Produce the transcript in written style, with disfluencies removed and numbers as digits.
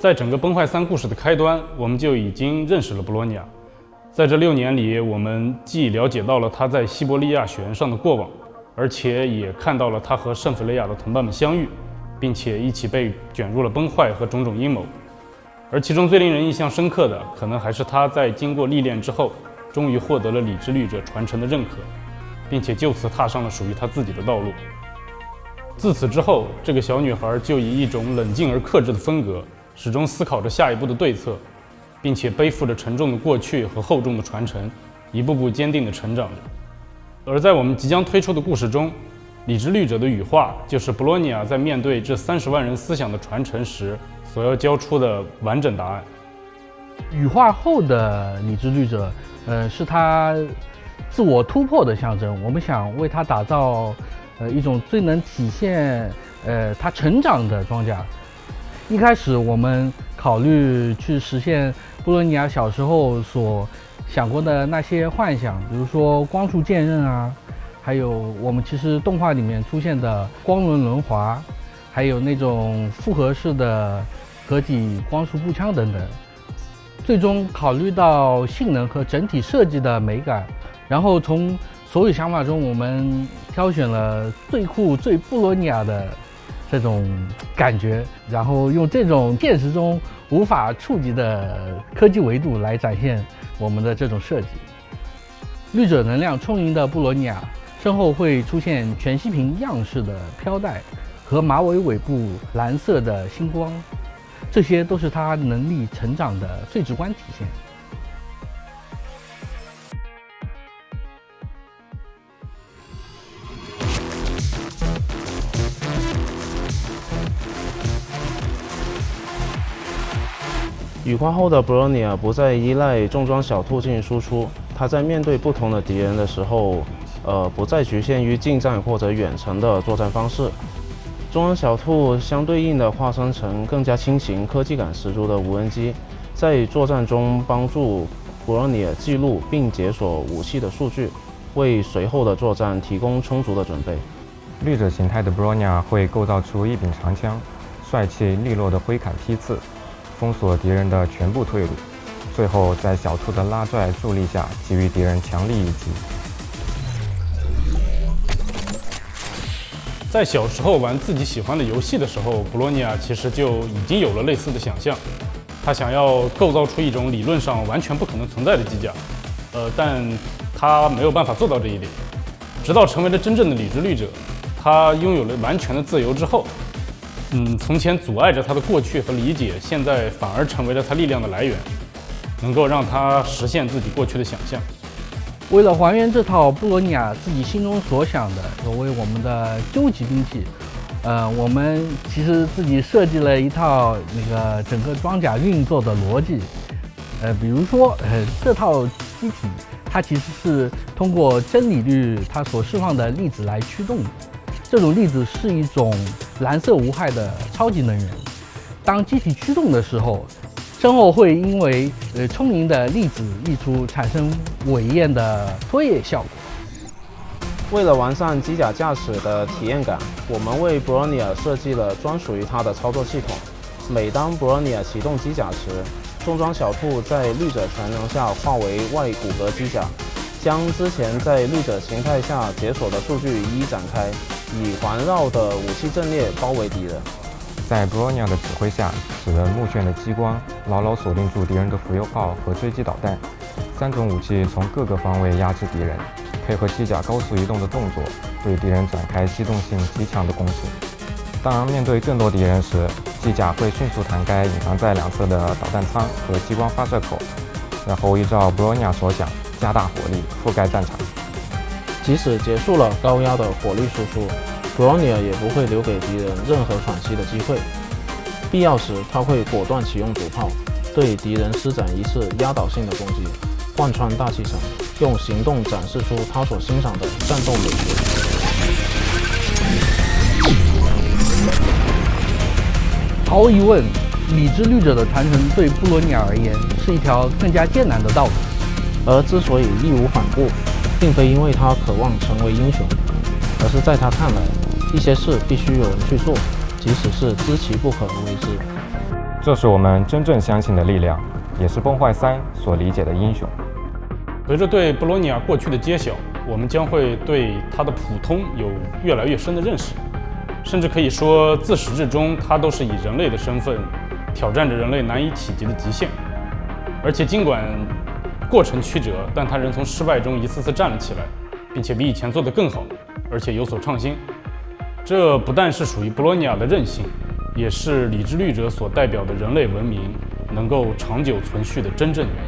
在整个崩坏3故事的开端，我们就已经认识了博罗尼亚。在这6年里，我们既了解到了他在西伯利亚雪原上的过往，而且也看到了他和圣弗雷亚的同伴们相遇，并且一起被卷入了崩坏和种种阴谋。而其中最令人印象深刻的，可能还是他在经过历练之后，终于获得了理智律者传承的认可，并且就此踏上了属于他自己的道路。自此之后，这个小女孩就以一种冷静而克制的风格，始终思考着下一步的对策，并且背负着沉重的过去和厚重的传承，一步步坚定地成长着。而在我们即将推出的故事中，理智律者的羽化就是博洛尼亚在面对这30万人思想的传承时所要交出的完整答案。羽化后的理智律者，是他自我突破的象征。我们想为他打造，一种最能体现，他成长的装甲。一开始我们考虑去实现波罗尼亚小时候所想过的那些幻想，比如说光束剑刃啊，还有我们其实动画里面出现的光轮轮滑，还有那种复合式的合体光束步枪等等。最终考虑到性能和整体设计的美感，然后从所有想法中我们挑选了最酷最波罗尼亚的这种感觉，然后用这种现实中无法触及的科技维度来展现我们的这种设计。绿者能量充盈的布罗尼亚身后会出现全息屏样式的飘带和马尾尾部蓝色的星光，这些都是它能力成长的最直观体现。羽化后的博罗尼亚不再依赖重装小兔进行输出，他在面对不同的敌人的时候，不再局限于近战或者远程的作战方式。重装小兔相对应的化身成更加轻型、科技感十足的无人机，在作战中帮助博罗尼亚记录并解锁武器的数据，为随后的作战提供充足的准备。绿者形态的博罗尼亚会构造出一柄长枪，帅气利落的挥砍劈刺，封锁敌人的全部退路，最后在小兔的拉拽助力下给予敌人强力一击。在小时候玩自己喜欢的游戏的时候，博罗尼亚其实就已经有了类似的想象，他想要构造出一种理论上完全不可能存在的机甲，但他没有办法做到这一点。直到成为了真正的理智律者，他拥有了完全的自由之后，从前阻碍着他的过去和理解，现在反而成为了他力量的来源，能够让他实现自己过去的想象。为了还原这套布罗尼亚自己心中所想的所谓我们的究极兵器，我们其实自己设计了一套那个整个装甲运作的逻辑。比如说，这套机体它其实是通过真理律它所释放的粒子来驱动的。这种粒子是一种蓝色无害的超级能源。当机体驱动的时候，身后会因为充盈的粒子溢出，产生伟艳的拖曳效果。为了完善机甲驾驶的体验感，我们为博罗尼亚设计了专属于它的操作系统。每当博罗尼亚启动机甲时，重装小兔在绿者全能下化为外骨骼机甲，将之前在绿者形态下解锁的数据一一展开，以环绕的武器阵列包围敌人。在博罗尼亚的指挥下，使得目眩的激光牢牢锁定住敌人的浮游炮和追击导弹，3种武器从各个方位压制敌人，配合机甲高速移动的动作，对敌人展开机动性极强的攻势。当面对更多敌人时，机甲会迅速弹开隐藏在两侧的导弹舱和激光发射口，然后依照博罗尼亚所想，加大火力覆盖战场。即使结束了高压的火力输出，博罗尼亚也不会留给敌人任何喘息的机会。必要时，他会果断启用主炮，对敌人施展一次压倒性的攻击，贯穿大气层，用行动展示出他所欣赏的战斗美学。毫无疑问，理之律者的传承对布罗尼亚而言是一条更加艰难的道路。而之所以义无反顾，并非因为他渴望成为英雄，而是在他看来，一些事必须有人去做，即使是知其不可而为之。这是我们真正相信的力量，也是崩坏3所理解的英雄。随着对布罗尼亚过去的揭晓，我们将会对他的普通有越来越深的认识，甚至可以说，自始至终，他都是以人类的身份挑战着人类难以企及的极限。而且尽管过程曲折，但他仍从失败中一次次站了起来，并且比以前做得更好，而且有所创新。这不但是属于布罗尼亚的韧性，也是理之律者所代表的人类文明能够长久存续的真正原因。